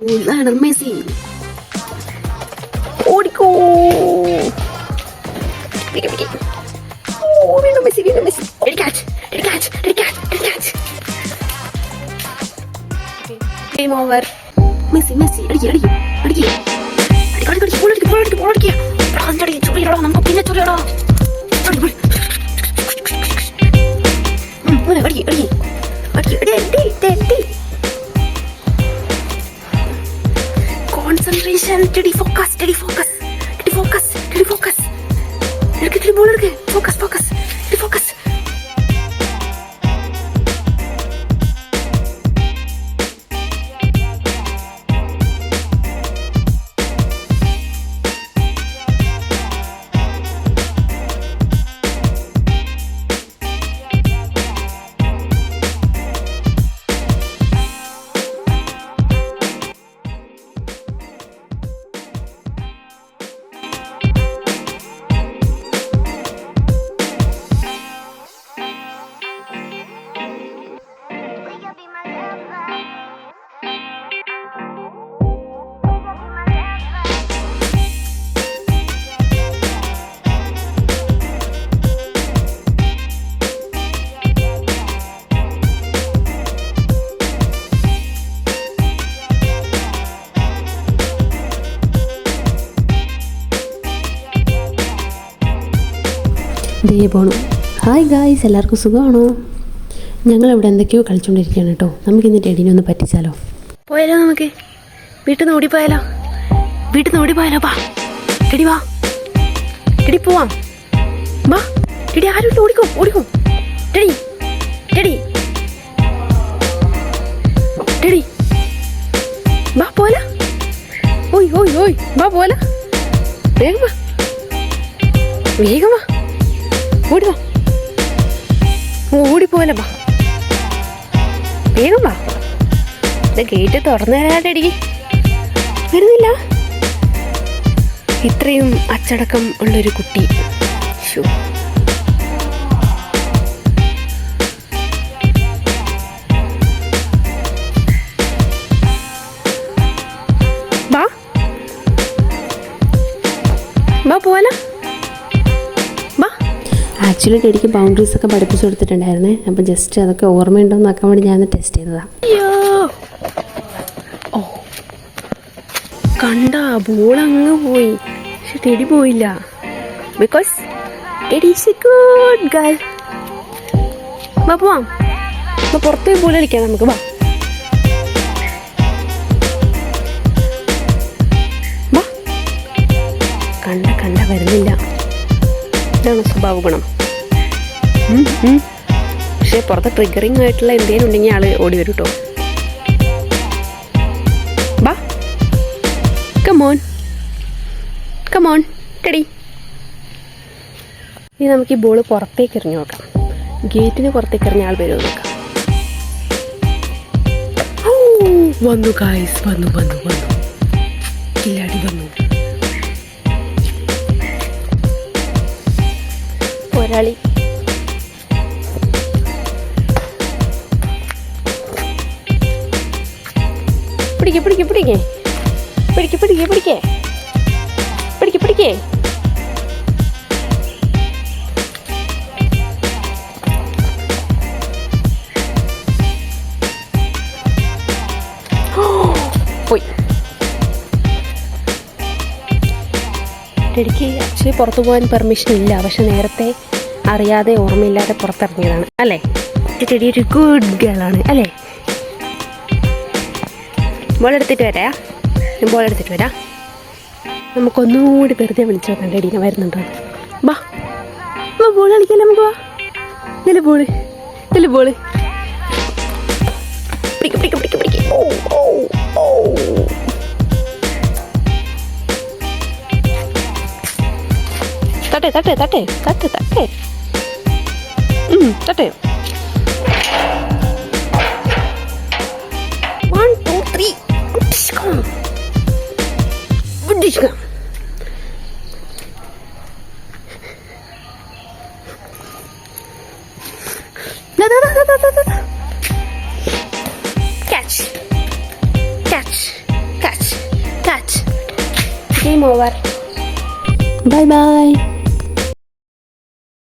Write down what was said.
ഇതാണ് മെസ്സി. ഓടിക്കോ. വീണ്ടും മെസ്സി, വീണ്ടും Messi. Game over. Messi Messi അടിക്കുക അടിക്കുക അടിക്കുക നമുക്ക് പിന്നെ ചൊറിയടാ. Concentration, steady focus, steady focus, steady focus, steady focus. എടുക്ക് ബോൾ എടുക്ക്. Focus, focus, steady focus. ദേ പോണു. ഹായ് ഗായ്സ്, എല്ലാവർക്കും സുഖമാണോ? ഞങ്ങളിവിടെ എന്തൊക്കെയോ കളിച്ചുകൊണ്ടിരിക്കുകയാണ് കേട്ടോ. നമുക്കിന്ന് ടെഡിനെ ഒന്ന് പറ്റിച്ചാലോ? പോയാലോ? നമുക്ക് വീട്ടിൽ നിന്ന് ഓടിപ്പോയാലോ? വീട്ടിൽ നിന്ന് ഓടിപ്പോയാലോ? വാ ടെഡി, വാ ടെഡി, പോവാം. വാ ടെഡി, ആരും ഓടിക്കോ ഓടിക്കോ. ടെഡി ടെഡി ടെഡി, വാ പോല. ഓയ് ഓയ് ഓയ്, വാ പോല. വേഗം വാ, വേഗം വാ, ഓടി വാ. ഓടിപ്പോല, വാ വേഗം വാ. ഇത് ഗേറ്റ് തുറന്നു തരാട്ടെടി. വരുന്നില്ല. ഇത്രയും അച്ചടക്കം ഉള്ളൊരു കുട്ടി. വാ വാ പോവാല. ആക്ച്വലി ടെഡിക്ക് ബൗണ്ടറീസ് ഒക്കെ പഠിപ്പിച്ചു കൊടുത്തിട്ടുണ്ടായിരുന്നേ. അപ്പം ജസ്റ്റ് അതൊക്കെ ഓർമ്മയുണ്ടോ എന്ന് നോക്കാൻ വേണ്ടി ഞാൻ ടെസ്റ്റ് ചെയ്തതാണ്. അയ്യോ, ഓ കണ്ട ബോൾ അങ്ങ് പോയി. പക്ഷെ ടെഡി പോയില്ല. Because teddy is A good girl. വാ പോവാം. പുറത്ത് പോയി ബോൾ കളിക്കാം നമുക്ക്. വാ വാ. കണ്ട കണ്ട വരുന്നില്ല. ഇതാണ് സ്വഭാവ ഗുണം. പക്ഷെ പുറത്ത് ട്രിഗറിങ് ആയിട്ടുള്ള എന്തെങ്കിലും ഉണ്ടെങ്കിൽ ആള് ഓടി വരും കേട്ടോ. ബാ, കമോൺ കമോൺ ടെഡി. ഇനി നമുക്ക് ഈ ബോൾ പുറത്തേക്ക് എറിഞ്ഞു നോക്കാം. ഗേറ്റിന് പുറത്തേക്ക് എറിഞ്ഞ ആൾ വരുമോ നോക്കാം. വന്നു ഗായ്സ്, വന്നു വന്നു വന്നു. കില്ലാടി വന്നു. ഒരാളി പിടിക്കേ പിടിക്കേ പിടിക്കേ പിടിക്കേ പിടിക്കേ പിടിക്കേ പിടിക്കേ പിടിക്കേ. പോയി. ടെഡിക്ക് ആക്ച്വലി പുറത്തു പോകാൻ പെർമിഷൻ ഇല്ല. പക്ഷെ നേരത്തെ അറിയാതെ ഓർമ്മയില്ലാതെ പുറത്തിറങ്ങിയതാണ് അല്ലേ? ടെഡി ഒരു ഗുഡ് ഗേളാണ് അല്ലേ? ബോൾ എടുത്തിട്ട് വരാം. ഞാൻ ബോൾ എടുത്തിട്ട് വരാം. നമുക്കൊന്നുകൂടി വെറുതെ വിളിച്ചു നോക്കാം ടെഡീനെ വരുന്നുണ്ടോ. വാ വാ, ബോൾ കളിക്കല്ലേ നമുക്ക്. വാ, ഇതില് ബോള്, ഇതില് ബോള്. പിടിക്ക് പിടിക്ക് പിടിക്ക് പിടിക്ക്. ഓ ഓ ഓ, തട്ടെ തട്ടെ തട്ടെ തട്ടെ തട്ടെ തട്ടെ. 1 2 3. Good. Catch. Catch. Time over. Bye bye.